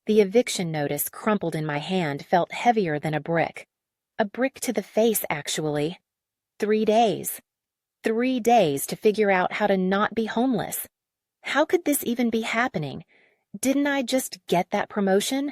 The eviction notice crumpled in my hand felt heavier than a brick. A brick to the face, actually. 3 days. 3 days to figure out how to not be homeless. How could this even be happening? Didn't I just get that promotion?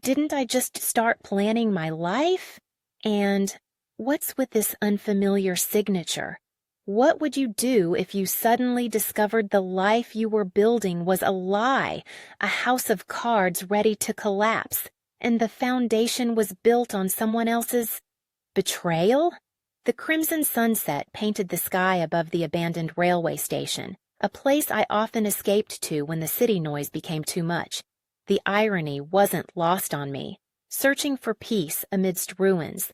Didn't I just start planning my life? And what's with this unfamiliar signature? What would you do if you suddenly discovered the life you were building was a lie, a house of cards ready to collapse, and the foundation was built on someone else's betrayal? The crimson sunset painted the sky above the abandoned railway station, a place I often escaped to when the city noise became too much. The irony wasn't lost on me, searching for peace amidst ruins.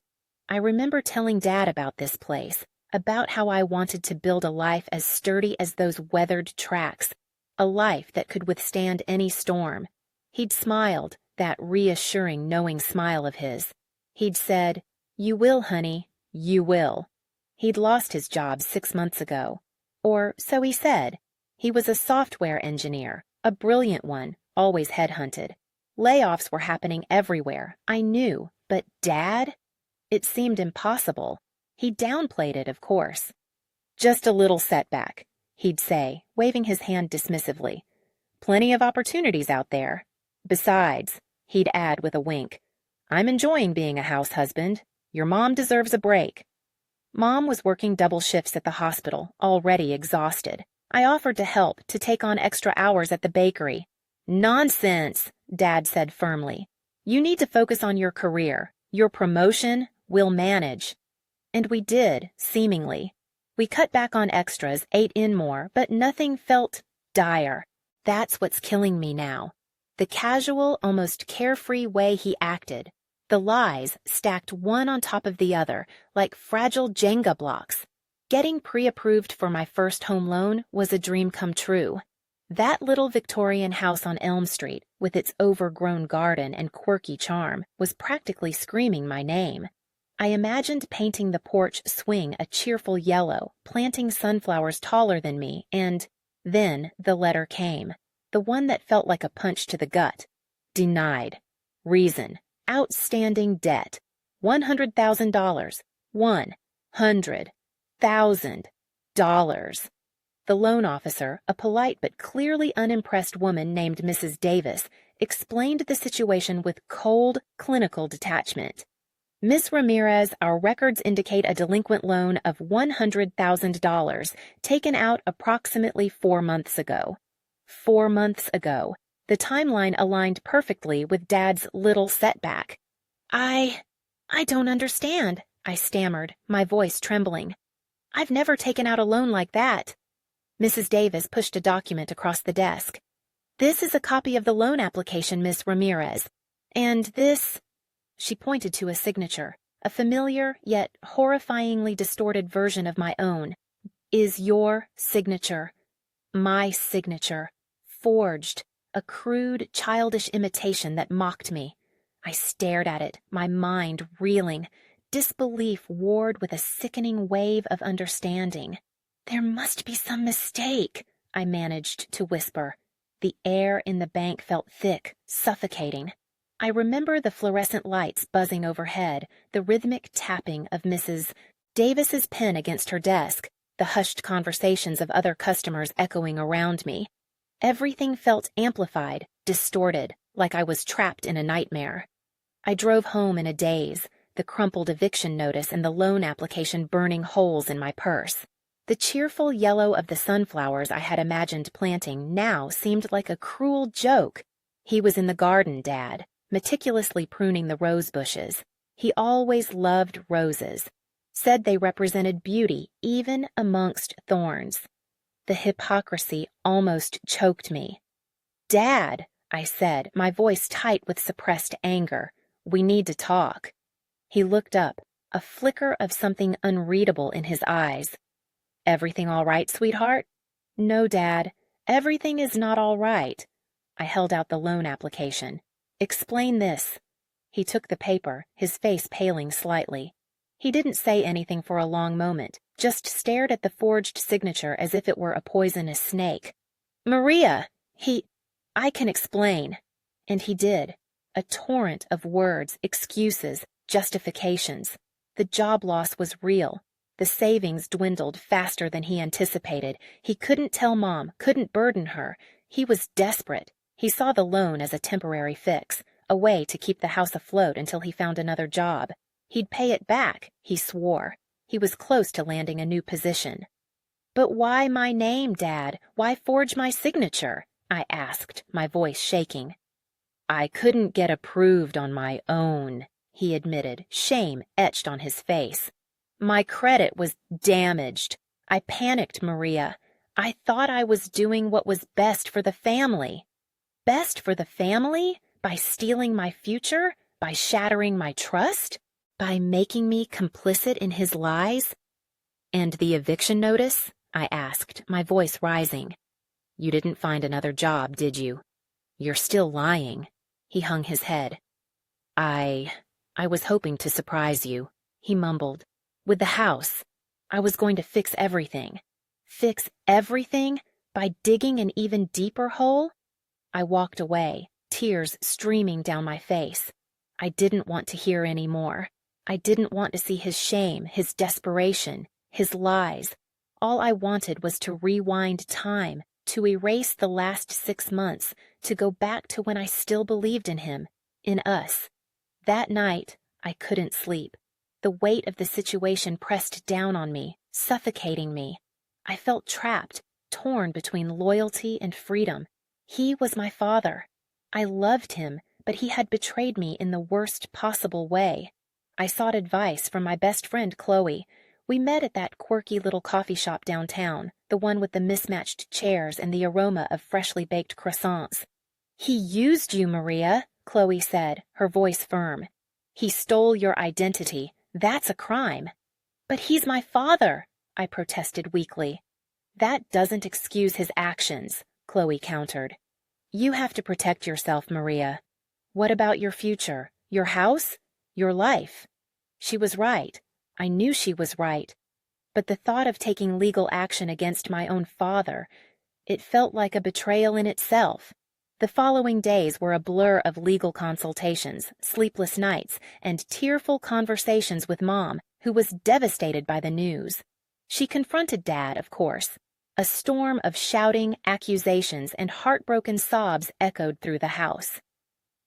I remember telling Dad about this place, about how I wanted to build a life as sturdy as those weathered tracks, a life that could withstand any storm. He'd smiled, that reassuring, knowing smile of his. He'd said, "You will, honey, you will." He'd lost his job 6 months ago. Or so he said. He was a software engineer, a brilliant one, always headhunted. Layoffs were happening everywhere, I knew, but Dad? It seemed impossible. He downplayed it, of course. "Just a little setback," he'd say, waving his hand dismissively. "Plenty of opportunities out there. Besides," he'd add with a wink, "I'm enjoying being a house husband. Your mom deserves a break." Mom was working double shifts at the hospital, already exhausted. I offered to help, to take on extra hours at the bakery. "Nonsense," Dad said firmly. "You need to focus on your career. Your promotion, we'll manage." And we did, seemingly. We cut back on extras, ate in more, but nothing felt dire. That's what's killing me now. The casual, almost carefree way he acted. The lies stacked one on top of the other, like fragile Jenga blocks. Getting pre-approved for my first home loan was a dream come true. That little Victorian house on Elm Street, with its overgrown garden and quirky charm, was practically screaming my name. I imagined painting the porch swing a cheerful yellow, planting sunflowers taller than me, and then the letter came, the one that felt like a punch to the gut. Denied. Reason. Outstanding debt. $100,000. $100,000. The loan officer, a polite but clearly unimpressed woman named Mrs. Davis, explained the situation with cold, clinical detachment. "Miss Ramirez, our records indicate a delinquent loan of $100,000 taken out approximately 4 months ago." 4 months ago. The timeline aligned perfectly with Dad's little setback. I don't understand," I stammered, my voice trembling. "I've never taken out a loan like that." Mrs. Davis pushed a document across the desk. "This is a copy of the loan application, Miss Ramirez. And this," she pointed to a signature, a familiar yet horrifyingly distorted version of my own, "is your signature. My signature. Forged. A crude, childish imitation that mocked me." I stared at it, my mind reeling. Disbelief warred with a sickening wave of understanding. "There must be some mistake," I managed to whisper. The air in the bank felt thick, suffocating. I remember the fluorescent lights buzzing overhead, the rhythmic tapping of Mrs. Davis's pen against her desk, the hushed conversations of other customers echoing around me. Everything felt amplified, distorted, like I was trapped in a nightmare. I drove home in a daze, the crumpled eviction notice and the loan application burning holes in my purse. The cheerful yellow of the sunflowers I had imagined planting now seemed like a cruel joke. He was in the garden, Dad, meticulously pruning the rose bushes. He always loved roses, said they represented beauty even amongst thorns. The hypocrisy almost choked me. "Dad," I said, my voice tight with suppressed anger, "we need to talk." He looked up, a flicker of something unreadable in his eyes. "Everything all right, sweetheart?" "No, Dad, everything is not all right." I held out the loan application. "Explain this." He took the paper, his face paling slightly. He didn't say anything for a long moment, just stared at the forged signature as if it were a poisonous snake. "Maria, I can explain." And he did. A torrent of words, excuses, justifications. The job loss was real. The savings dwindled faster than he anticipated. He couldn't tell Mom, couldn't burden her. He was desperate. He saw the loan as a temporary fix, a way to keep the house afloat until he found another job. He'd pay it back, he swore. He was close to landing a new position. "But why my name, Dad? Why forge my signature?" I asked, my voice shaking. "I couldn't get approved on my own," he admitted, shame etched on his face. "My credit was damaged. I panicked, Maria. I thought I was doing what was best for the family." Best for the family? By stealing my future? By shattering my trust? By making me complicit in his lies? "And the eviction notice?" I asked, my voice rising. "You didn't find another job, did you? You're still lying." He hung his head. I was hoping to surprise you," he mumbled. "With the house. I was going to fix everything." Fix everything? By digging an even deeper hole? I walked away, tears streaming down my face. I didn't want to hear any more. I didn't want to see his shame, his desperation, his lies. All I wanted was to rewind time, to erase the last 6 months, to go back to when I still believed in him, in us. That night, I couldn't sleep. The weight of the situation pressed down on me, suffocating me. I felt trapped, torn between loyalty and freedom. He was my father. I loved him, but he had betrayed me in the worst possible way. I sought advice from my best friend, Chloe. We met at that quirky little coffee shop downtown, the one with the mismatched chairs and the aroma of freshly baked croissants. "He used you, Maria," Chloe said, her voice firm. "He stole your identity. That's a crime." "But he's my father," I protested weakly. "That doesn't excuse his actions," Chloe countered. "You have to protect yourself, Maria. What about your future, your house, your life?" She was right. I knew she was right. But the thought of taking legal action against my own father, it felt like a betrayal in itself. The following days were a blur of legal consultations, sleepless nights, and tearful conversations with Mom, who was devastated by the news. She confronted Dad, of course. A storm of shouting, accusations, and heartbroken sobs echoed through the house.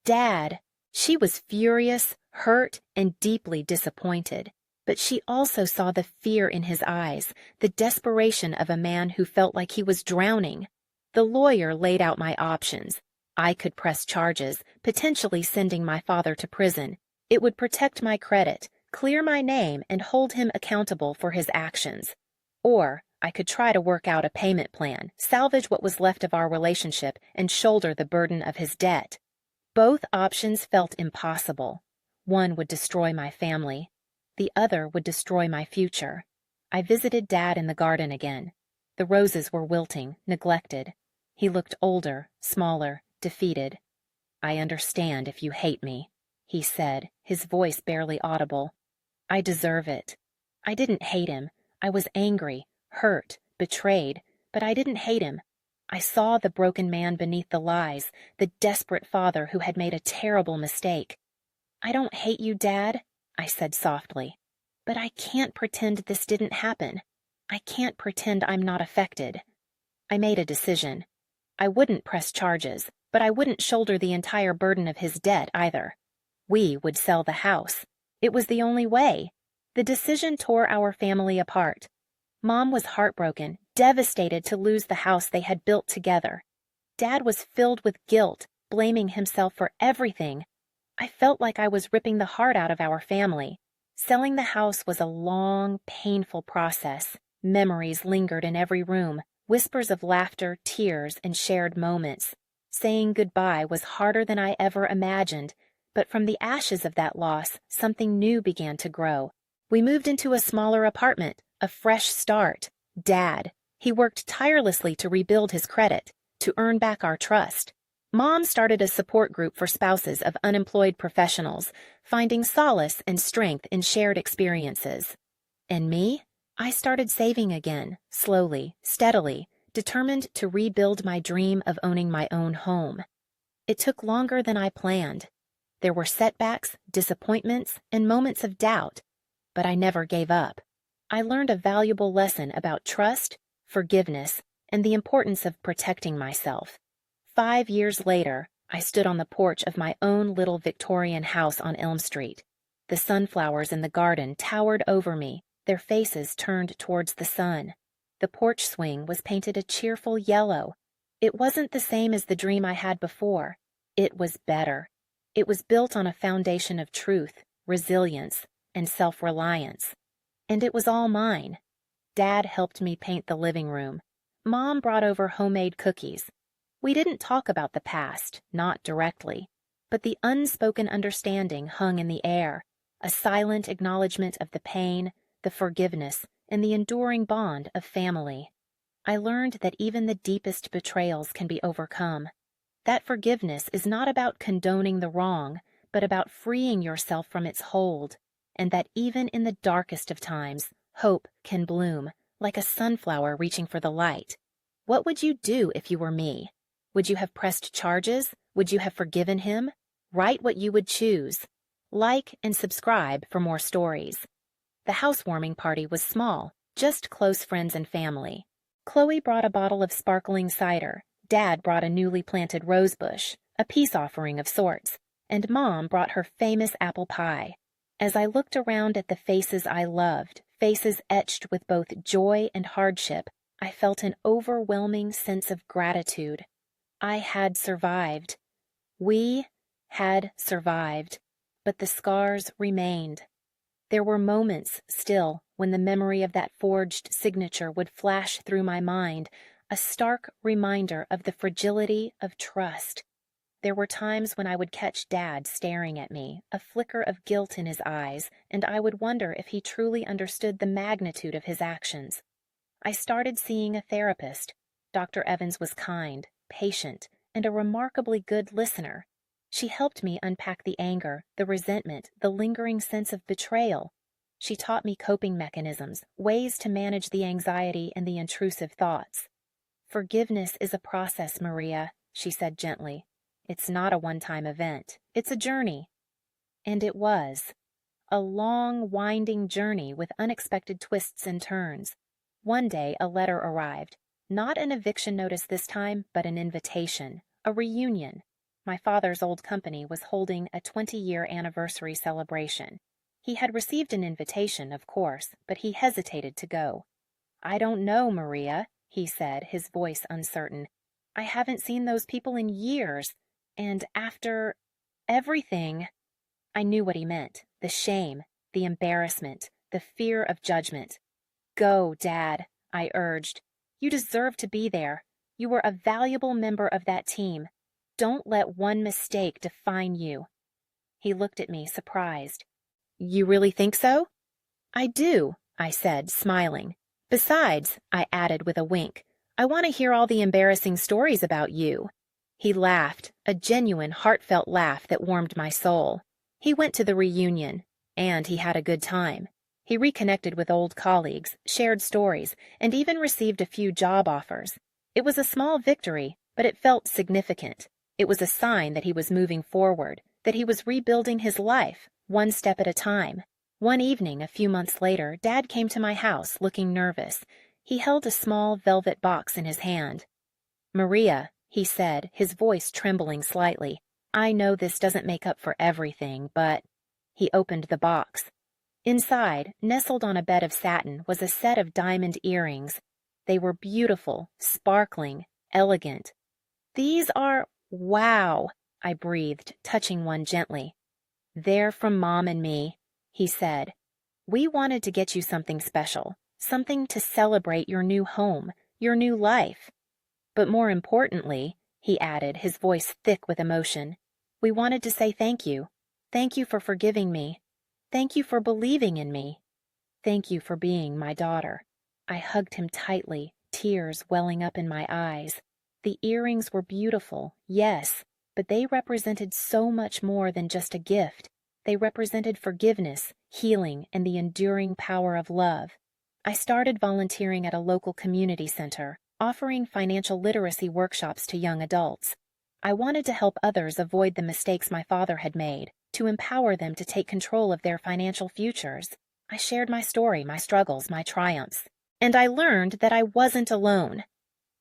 Dad, she was furious, hurt, and deeply disappointed. But she also saw the fear in his eyes, the desperation of a man who felt like he was drowning. The lawyer laid out my options. I could press charges, potentially sending my father to prison. It would protect my credit, clear my name, and hold him accountable for his actions. Or I could try to work out a payment plan, salvage what was left of our relationship, and shoulder the burden of his debt. Both options felt impossible. One would destroy my family. The other would destroy my future. I visited Dad in the garden again. The roses were wilting, neglected. He looked older, smaller, defeated. "I understand if you hate me," he said, his voice barely audible. "I deserve it." I didn't hate him. I was angry, hurt, betrayed, but I didn't hate him. I saw the broken man beneath the lies, the desperate father who had made a terrible mistake. "I don't hate you, Dad," I said softly, "but I can't pretend this didn't happen. I can't pretend I'm not affected." I made a decision. I wouldn't press charges, but I wouldn't shoulder the entire burden of his debt either. We would sell the house. It was the only way. The decision tore our family apart. Mom was heartbroken, devastated to lose the house they had built together. Dad was filled with guilt, blaming himself for everything. I felt like I was ripping the heart out of our family. Selling the house was a long, painful process. Memories lingered in every room, whispers of laughter, tears, and shared moments. Saying goodbye was harder than I ever imagined, but from the ashes of that loss, something new began to grow. We moved into a smaller apartment, a fresh start. Dad. He worked tirelessly to rebuild his credit, to earn back our trust. Mom started a support group for spouses of unemployed professionals, finding solace and strength in shared experiences. And me? I started saving again, slowly, steadily, determined to rebuild my dream of owning my own home. It took longer than I planned. There were setbacks, disappointments, and moments of doubt, but I never gave up. I learned a valuable lesson about trust, forgiveness, and the importance of protecting myself. 5 years later, I stood on the porch of my own little Victorian house on Elm Street. The sunflowers in the garden towered over me, their faces turned towards the sun. The porch swing was painted a cheerful yellow. It wasn't the same as the dream I had before. It was better. It was built on a foundation of truth, resilience, and self-reliance. And it was all mine. Dad helped me paint the living room. Mom brought over homemade cookies. We didn't talk about the past, not directly, but the unspoken understanding hung in the air, a silent acknowledgement of the pain, the forgiveness, and the enduring bond of family. I learned that even the deepest betrayals can be overcome. That forgiveness is not about condoning the wrong, but about freeing yourself from its hold, and that even in the darkest of times, hope can bloom, like a sunflower reaching for the light. What would you do if you were me? Would you have pressed charges? Would you have forgiven him? Write what you would choose. Like and subscribe for more stories. The housewarming party was small, just close friends and family. Chloe brought a bottle of sparkling cider. Dad brought a newly planted rose bush, a peace offering of sorts, and Mom brought her famous apple pie. As I looked around at the faces I loved, faces etched with both joy and hardship, I felt an overwhelming sense of gratitude. I had survived. We had survived, but the scars remained. There were moments, still, when the memory of that forged signature would flash through my mind, a stark reminder of the fragility of trust. There were times when I would catch Dad staring at me, a flicker of guilt in his eyes, and I would wonder if he truly understood the magnitude of his actions. I started seeing a therapist. Dr. Evans was kind, patient, and a remarkably good listener. She helped me unpack the anger, the resentment, the lingering sense of betrayal. She taught me coping mechanisms, ways to manage the anxiety and the intrusive thoughts. "Forgiveness is a process, Maria," she said gently. "It's not a one-time event. It's a journey." And it was. A long, winding journey with unexpected twists and turns. One day a letter arrived. Not an eviction notice this time, but an invitation. A reunion. My father's old company was holding a 20-year anniversary celebration. He had received an invitation, of course, but he hesitated to go. "I don't know, Maria," he said, his voice uncertain. "I haven't seen those people in years, and after everything—" I knew what he meant. The shame, the embarrassment, the fear of judgment. "Go, Dad," I urged. "You deserve to be there. You were a valuable member of that team. Don't let one mistake define you." He looked at me, surprised. "You really think so?" "I do," I said, smiling. "Besides," I added with a wink, "I want to hear all the embarrassing stories about you." He laughed, a genuine, heartfelt laugh that warmed my soul. He went to the reunion, and he had a good time. He reconnected with old colleagues, shared stories, and even received a few job offers. It was a small victory, but it felt significant. It was a sign that he was moving forward, that he was rebuilding his life, one step at a time. One evening, a few months later, Dad came to my house, looking nervous. He held a small velvet box in his hand. "Maria," he said, his voice trembling slightly, "I know this doesn't make up for everything, but—" He opened the box. Inside, nestled on a bed of satin, was a set of diamond earrings. They were beautiful, sparkling, elegant. "These are— wow," I breathed, touching one gently. "They're from Mom and me," he said. "We wanted to get you something special, something to celebrate your new home, your new life. But more importantly," he added, his voice thick with emotion, "we wanted to say thank you. Thank you for forgiving me. Thank you for believing in me. Thank you for being my daughter." I hugged him tightly, tears welling up in my eyes. The earrings were beautiful, yes, but they represented so much more than just a gift. They represented forgiveness, healing, and the enduring power of love. I started volunteering at a local community center, offering financial literacy workshops to young adults. I wanted to help others avoid the mistakes my father had made, to empower them to take control of their financial futures. I shared my story, my struggles, my triumphs. And I learned that I wasn't alone.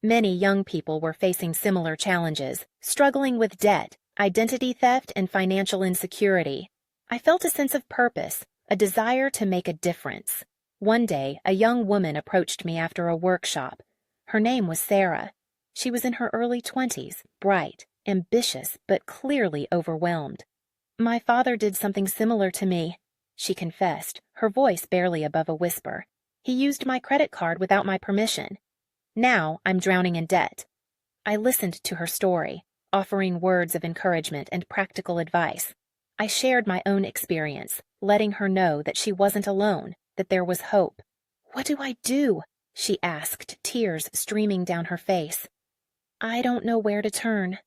Many young people were facing similar challenges, struggling with debt, identity theft, and financial insecurity. I felt a sense of purpose, a desire to make a difference. One day, a young woman approached me after a workshop. Her name was Sarah. She was in her early 20s, bright, ambitious, but clearly overwhelmed. "My father did something similar to me," she confessed, her voice barely above a whisper. "He used my credit card without my permission. Now I'm drowning in debt." I listened to her story, offering words of encouragement and practical advice. I shared my own experience, letting her know that she wasn't alone, that there was hope. "What do I do?" she asked, tears streaming down her face. "I don't know where to turn."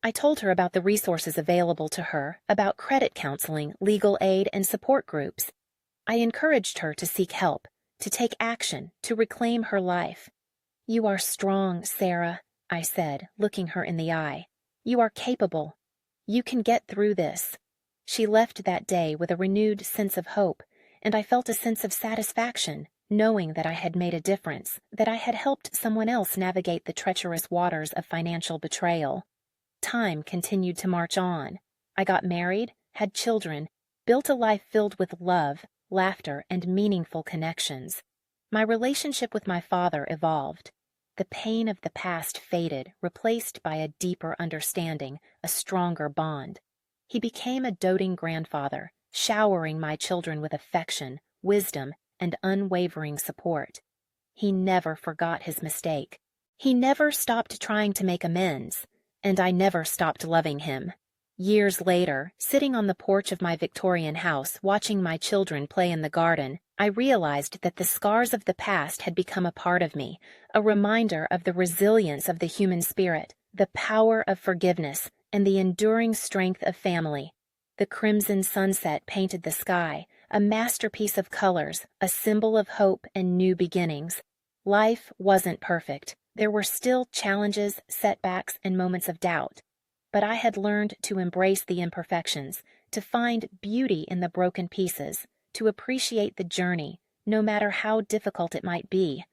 I told her about the resources available to her, about credit counseling, legal aid, and support groups. I encouraged her to seek help, to take action, to reclaim her life. "You are strong, Sarah," I said, looking her in the eye. "You are capable. You can get through this." She left that day with a renewed sense of hope, and I felt a sense of satisfaction, knowing that I had made a difference, that I had helped someone else navigate the treacherous waters of financial betrayal. Time continued to march on. I got married, had children, built a life filled with love, laughter, and meaningful connections. My relationship with my father evolved. The pain of the past faded, replaced by a deeper understanding, a stronger bond. He became a doting grandfather, showering my children with affection, wisdom, and unwavering support. He never forgot his mistake. He never stopped trying to make amends, and I never stopped loving him. Years later, sitting on the porch of my Victorian house, watching my children play in the garden, I realized that the scars of the past had become a part of me, a reminder of the resilience of the human spirit, the power of forgiveness, and the enduring strength of family. The crimson sunset painted the sky, a masterpiece of colors, a symbol of hope and new beginnings. Life wasn't perfect. There were still challenges, setbacks, and moments of doubt. But I had learned to embrace the imperfections, to find beauty in the broken pieces, to appreciate the journey, no matter how difficult it might be.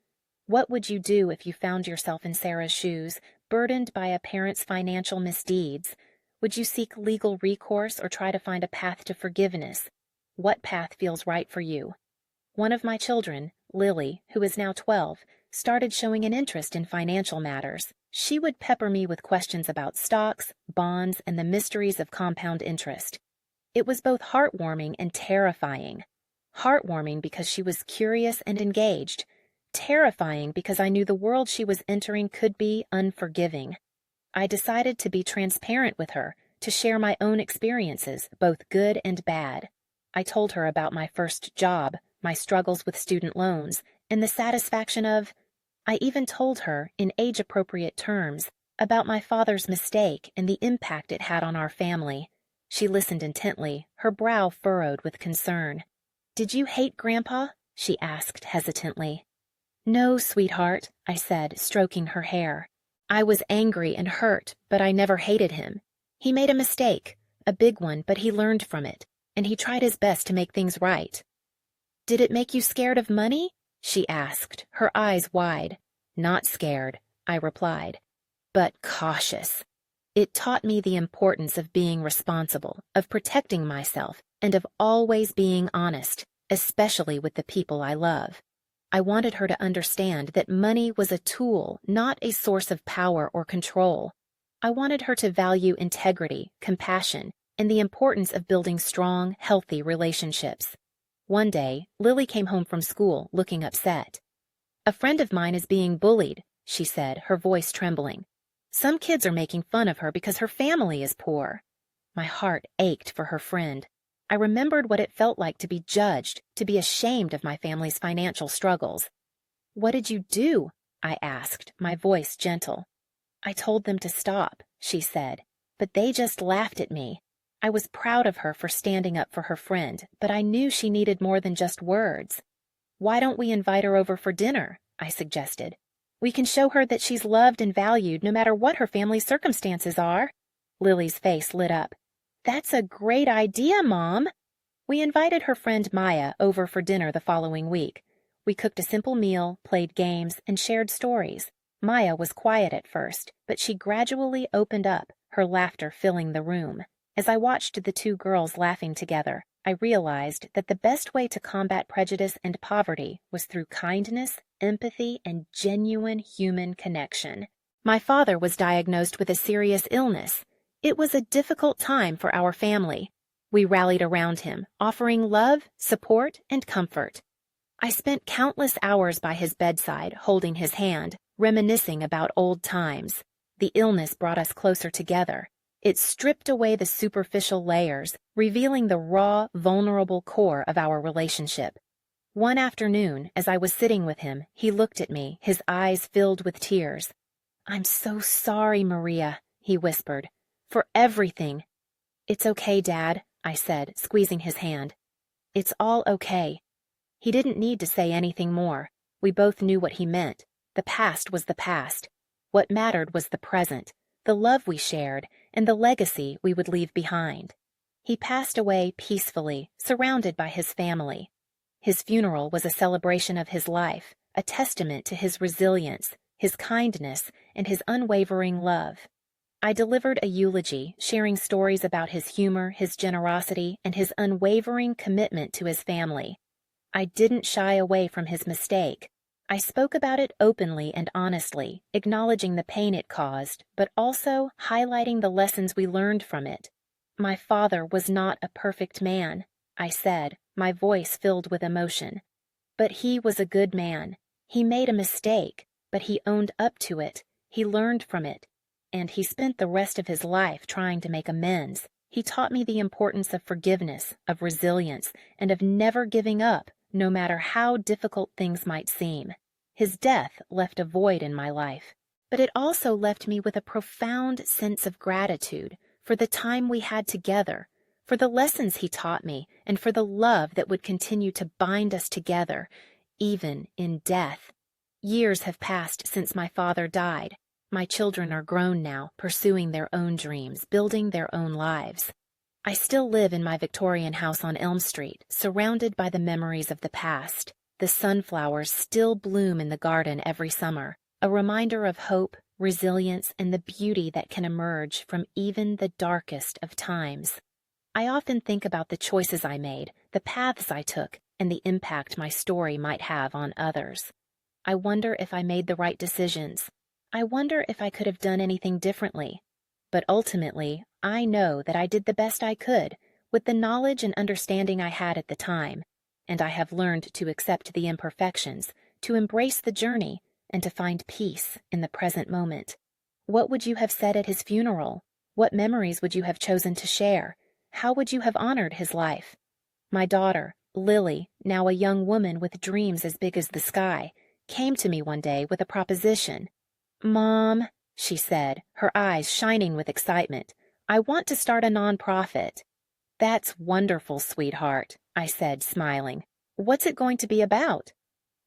What would you do if you found yourself in Sarah's shoes, burdened by a parent's financial misdeeds? Would you seek legal recourse or try to find a path to forgiveness? What path feels right for you? One of my children, Lily, who is now 12, started showing an interest in financial matters. She would pepper me with questions about stocks, bonds, and the mysteries of compound interest. It was both heartwarming and terrifying. Heartwarming because she was curious and engaged. Terrifying because I knew the world she was entering could be unforgiving. I decided to be transparent with her, to share my own experiences, both good and bad. I told her about my first job, my struggles with student loans, and the satisfaction of... I even told her, in age-appropriate terms, about my father's mistake and the impact it had on our family. She listened intently, her brow furrowed with concern. "Did you hate Grandpa?" she asked hesitantly. "No, sweetheart," I said, stroking her hair. "I was angry and hurt, but I never hated him. He made a mistake, a big one, but he learned from it, and he tried his best to make things right." "Did it make you scared of money?" she asked, her eyes wide. "Not scared," I replied, "but cautious. It taught me the importance of being responsible, of protecting myself, and of always being honest, especially with the people I love." I wanted her to understand that money was a tool, not a source of power or control. I wanted her to value integrity, compassion, and the importance of building strong, healthy relationships. One day, Lily came home from school, looking upset. "A friend of mine is being bullied," she said, her voice trembling. "Some kids are making fun of her because her family is poor." My heart ached for her friend. I remembered what it felt like to be judged, to be ashamed of my family's financial struggles. "What did you do?" I asked, my voice gentle. "I told them to stop," she said, "but they just laughed at me." I was proud of her for standing up for her friend, but I knew she needed more than just words. "Why don't we invite her over for dinner?" I suggested. We can show her that she's loved and valued no matter what her family's circumstances are. Lily's face lit up. That's a great idea, Mom. We invited her friend Maya over for dinner the following week. We cooked a simple meal, played games, and shared stories. Maya was quiet at first, but she gradually opened up, her laughter filling the room. As I watched the two girls laughing together, I realized that the best way to combat prejudice and poverty was through kindness, empathy, and genuine human connection. My father was diagnosed with a serious illness. It was a difficult time for our family. We rallied around him, offering love, support, and comfort. I spent countless hours by his bedside, holding his hand, reminiscing about old times. The illness brought us closer together. It stripped away the superficial layers, revealing the raw, vulnerable core of our relationship. One afternoon, as I was sitting with him, he looked at me, his eyes filled with tears. "I'm so sorry, Maria," he whispered, "for everything." "It's okay, Dad," I said, squeezing his hand. "It's all okay." He didn't need to say anything more. We both knew what he meant. The past was the past. What mattered was the present, the love we shared, and the legacy we would leave behind. He passed away peacefully, surrounded by his family. His funeral was a celebration of his life, a testament to his resilience, his kindness, and his unwavering love. I delivered a eulogy, sharing stories about his humor, his generosity, and his unwavering commitment to his family. I didn't shy away from his mistake. I spoke about it openly and honestly, acknowledging the pain it caused, but also highlighting the lessons we learned from it. "My father was not a perfect man," I said, my voice filled with emotion. "But he was a good man. He made a mistake, but he owned up to it. He learned from it. And he spent the rest of his life trying to make amends. He taught me the importance of forgiveness, of resilience, and of never giving up, no matter how difficult things might seem. His death left a void in my life, but it also left me with a profound sense of gratitude for the time we had together, for the lessons he taught me, and for the love that would continue to bind us together, even in death. Years have passed since my father died. My children are grown now, pursuing their own dreams, building their own lives. I still live in my Victorian house on Elm Street, surrounded by the memories of the past. The sunflowers still bloom in the garden every summer, a reminder of hope, resilience, and the beauty that can emerge from even the darkest of times. I often think about the choices I made, the paths I took, and the impact my story might have on others. I wonder if I made the right decisions. I wonder if I could have done anything differently. But ultimately, I know that I did the best I could, with the knowledge and understanding I had at the time, and I have learned to accept the imperfections, to embrace the journey, and to find peace in the present moment. What would you have said at his funeral? What memories would you have chosen to share? How would you have honored his life? My daughter, Lily, now a young woman with dreams as big as the sky, came to me one day with a proposition. "Mom," she said, her eyes shining with excitement, "I want to start a nonprofit." "That's wonderful, sweetheart," I said, smiling. "What's it going to be about?"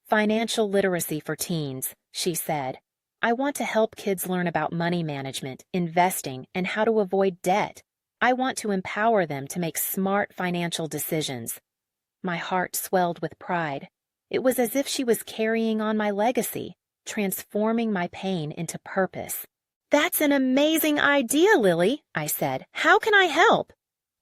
"Financial literacy for teens," she said. "I want to help kids learn about money management, investing, and how to avoid debt. I want to empower them to make smart financial decisions." My heart swelled with pride. It was as if she was carrying on my legacy, transforming my pain into purpose. "That's an amazing idea, Lily," I said. "How can I help?"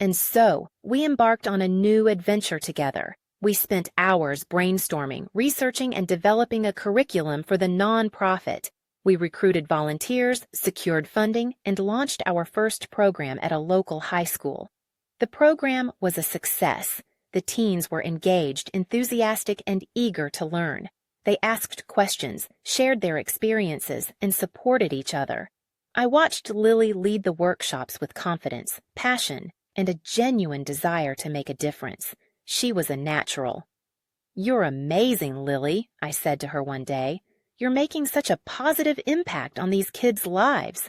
And so, we embarked on a new adventure together. We spent hours brainstorming, researching, and developing a curriculum for the nonprofit. We recruited volunteers, secured funding, and launched our first program at a local high school. The program was a success. The teens were engaged, enthusiastic, and eager to learn. They asked questions, shared their experiences, and supported each other. I watched Lily lead the workshops with confidence, passion, and a genuine desire to make a difference. She was a natural. "You're amazing, Lily," I said to her one day. "You're making such a positive impact on these kids' lives."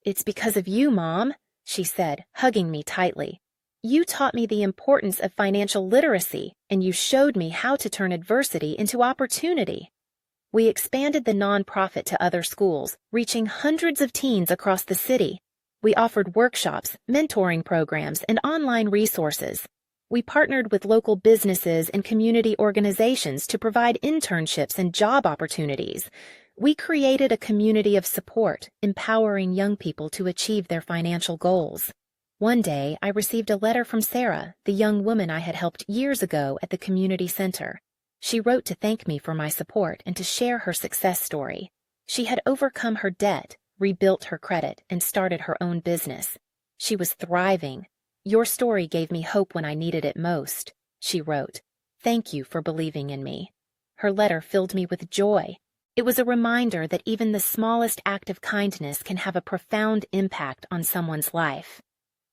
"It's because of you, Mom," she said, hugging me tightly. "You taught me the importance of financial literacy, and you showed me how to turn adversity into opportunity." We expanded the nonprofit to other schools, reaching hundreds of teens across the city. We offered workshops, mentoring programs, and online resources. We partnered with local businesses and community organizations to provide internships and job opportunities. We created a community of support, empowering young people to achieve their financial goals. One day, I received a letter from Sarah, the young woman I had helped years ago at the community center. She wrote to thank me for my support and to share her success story. She had overcome her debt, rebuilt her credit, and started her own business. She was thriving. "Your story gave me hope when I needed it most," she wrote. "Thank you for believing in me." Her letter filled me with joy. It was a reminder that even the smallest act of kindness can have a profound impact on someone's life.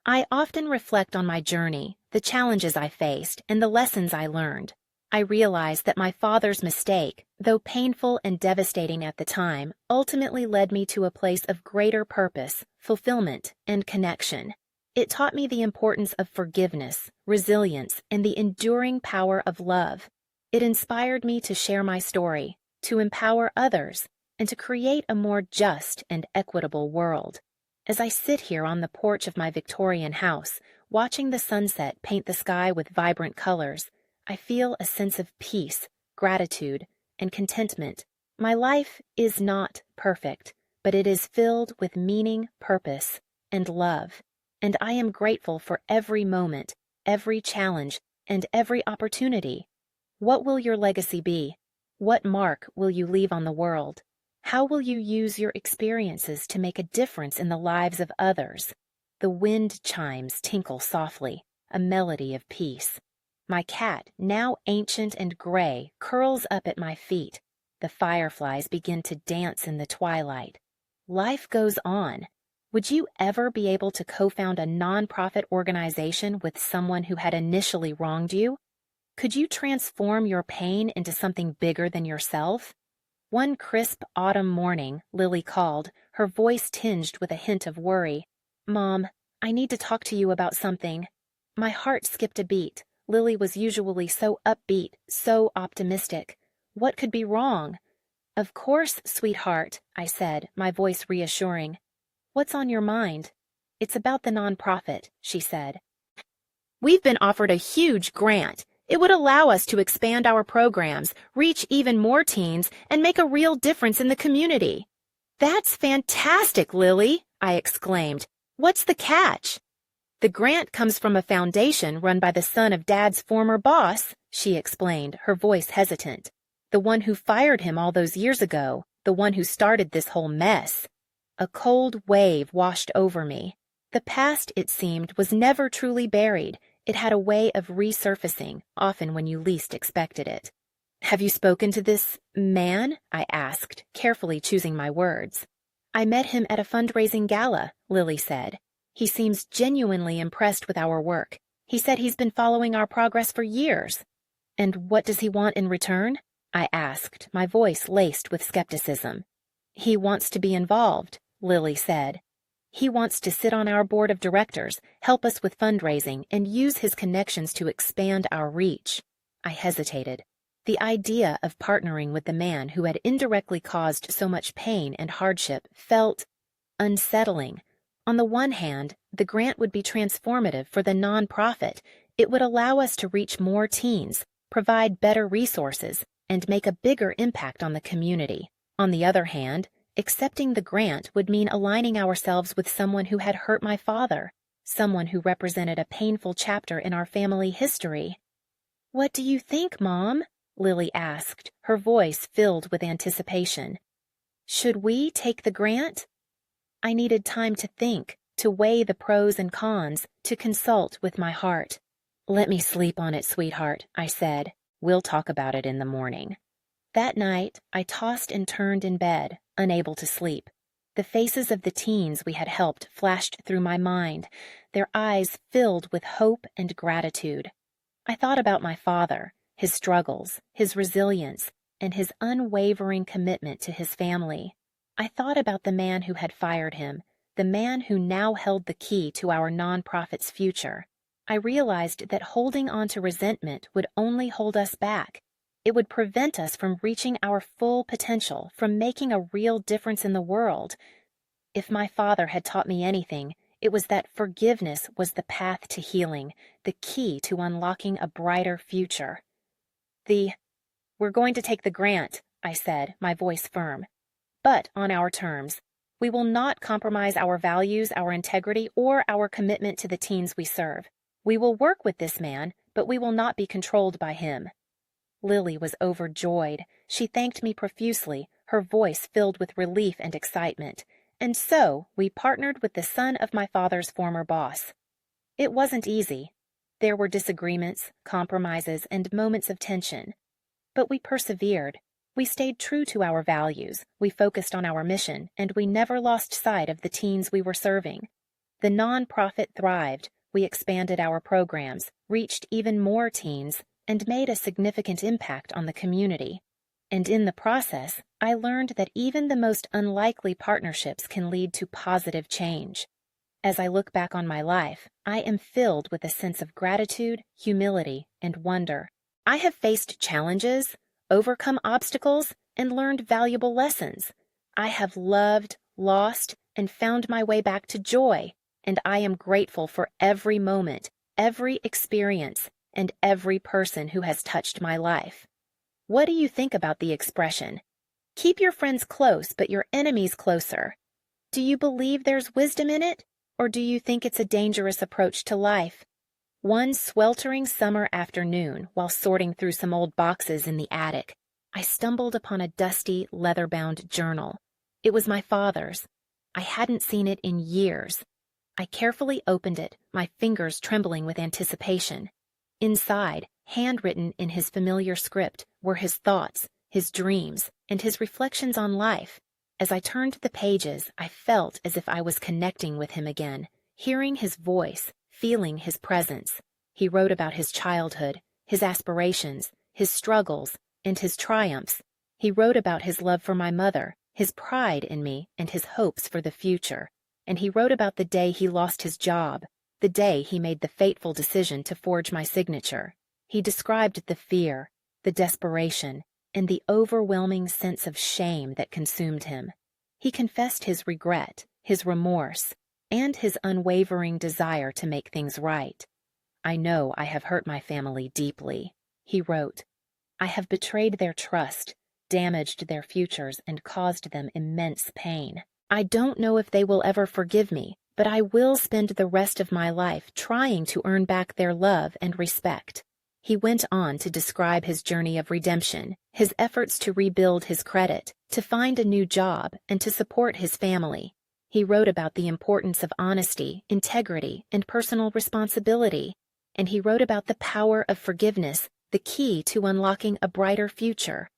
I often reflect on my journey, the challenges I faced, and the lessons I learned. I realized that my father's mistake, though painful and devastating at the time, ultimately led me to a place of greater purpose, fulfillment, and connection. It taught me the importance of forgiveness, resilience, and the enduring power of love. It inspired me to share my story, to empower others, and to create a more just and equitable world. As I sit here on the porch of my Victorian house, watching the sunset paint the sky with vibrant colors, I feel a sense of peace, gratitude, and contentment. My life is not perfect, but it is filled with meaning, purpose, and love. And I am grateful for every moment, every challenge, and every opportunity. What will your legacy be? What mark will you leave on the world? How will you use your experiences to make a difference in the lives of others? The wind chimes tinkle softly, a melody of peace. My cat, now ancient and gray, curls up at my feet. The fireflies begin to dance in the twilight. Life goes on. Would you ever be able to co-found a nonprofit organization with someone who had initially wronged you? Could you transform your pain into something bigger than yourself? One crisp autumn morning, Lily called, her voice tinged with a hint of worry. "Mom, I need to talk to you about something." My heart skipped a beat. Lily was usually so upbeat, so optimistic. What could be wrong? "Of course, sweetheart," I said, my voice reassuring. "What's on your mind?" "It's about the nonprofit," she said. "We've been offered a huge grant. It would allow us to expand our programs, reach even more teens, and make a real difference in the community." "That's fantastic, Lily," I exclaimed. "What's the catch?" "The grant comes from a foundation run by the son of Dad's former boss," she explained, her voice hesitant. "The one who fired him all those years ago, the one who started this whole mess." A cold wave washed over me. The past, it seemed, was never truly buried. It had a way of resurfacing, often when you least expected it. "Have you spoken to this man?" I asked, carefully choosing my words. "I met him at a fundraising gala," Lily said. "He seems genuinely impressed with our work. He said he's been following our progress for years." "And what does he want in return?" I asked, my voice laced with skepticism. "He wants to be involved," Lily said. "He wants to sit on our board of directors, help us with fundraising, and use his connections to expand our reach." I hesitated. The idea of partnering with the man who had indirectly caused so much pain and hardship felt unsettling. On the one hand, the grant would be transformative for the nonprofit. It would allow us to reach more teens, provide better resources, and make a bigger impact on the community. On the other hand, accepting the grant would mean aligning ourselves with someone who had hurt my father, someone who represented a painful chapter in our family history. "What do you think, Mom?" Lily asked, her voice filled with anticipation. "Should we take the grant?" I needed time to think, to weigh the pros and cons, to consult with my heart. "Let me sleep on it, sweetheart," I said. "We'll talk about it in the morning." That night, I tossed and turned in bed, unable to sleep. The faces of the teens we had helped flashed through my mind, their eyes filled with hope and gratitude. I thought about my father, his struggles, his resilience, and his unwavering commitment to his family. I thought about the man who had fired him, the man who now held the key to our nonprofit's future. I realized that holding on to resentment would only hold us back. It would prevent us from reaching our full potential, from making a real difference in the world. If my father had taught me anything, it was that forgiveness was the path to healing, the key to unlocking a brighter future. We're going to take the grant, I said, my voice firm, but on our terms. We will not compromise our values, our integrity, or our commitment to the teens we serve. We will work with this man, but we will not be controlled by him. Lily was overjoyed. She thanked me profusely, her voice filled with relief and excitement. And so we partnered with the son of my father's former boss. It wasn't easy. There were disagreements, compromises, and moments of tension. But we persevered. We stayed true to our values, we focused on our mission, and we never lost sight of the teens we were serving. The nonprofit thrived. We expanded our programs, reached even more teens, and made a significant impact on the community. And in the process, I learned that even the most unlikely partnerships can lead to positive change. As I look back on my life, I am filled with a sense of gratitude, humility, and wonder. I have faced challenges, overcome obstacles, and learned valuable lessons. I have loved, lost, and found my way back to joy, and I am grateful for every moment, every experience, and every person who has touched my life. What do you think about the expression, "Keep your friends close, but your enemies closer"? Do you believe there's wisdom in it, or do you think it's a dangerous approach to life? One sweltering summer afternoon, while sorting through some old boxes in the attic, I stumbled upon a dusty, leather-bound journal. It was my father's. I hadn't seen it in years. I carefully opened it, my fingers trembling with anticipation. Inside, handwritten in his familiar script, were his thoughts, his dreams, and his reflections on life. As I turned the pages, I felt as if I was connecting with him again, hearing his voice, feeling his presence. He wrote about his childhood, his aspirations, his struggles, and his triumphs. He wrote about his love for my mother, his pride in me, and his hopes for the future. And he wrote about the day he lost his job, the day he made the fateful decision to forge my signature. He described the fear, the desperation, and the overwhelming sense of shame that consumed him. He confessed his regret, his remorse, and his unwavering desire to make things right. "I know I have hurt my family deeply," he wrote. "I have betrayed their trust, damaged their futures, and caused them immense pain. I don't know if they will ever forgive me, but I will spend the rest of my life trying to earn back their love and respect." He went on to describe his journey of redemption, his efforts to rebuild his credit, to find a new job, and to support his family. He wrote about the importance of honesty, integrity, and personal responsibility. And he wrote about the power of forgiveness, the key to unlocking a brighter future.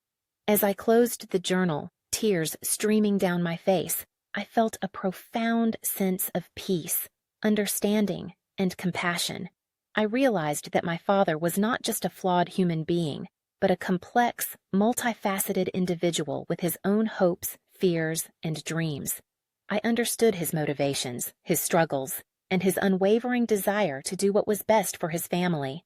As I closed the journal, tears streaming down my face, I felt a profound sense of peace, understanding, and compassion. I realized that my father was not just a flawed human being, but a complex, multifaceted individual with his own hopes, fears, and dreams. I understood his motivations, his struggles, and his unwavering desire to do what was best for his family.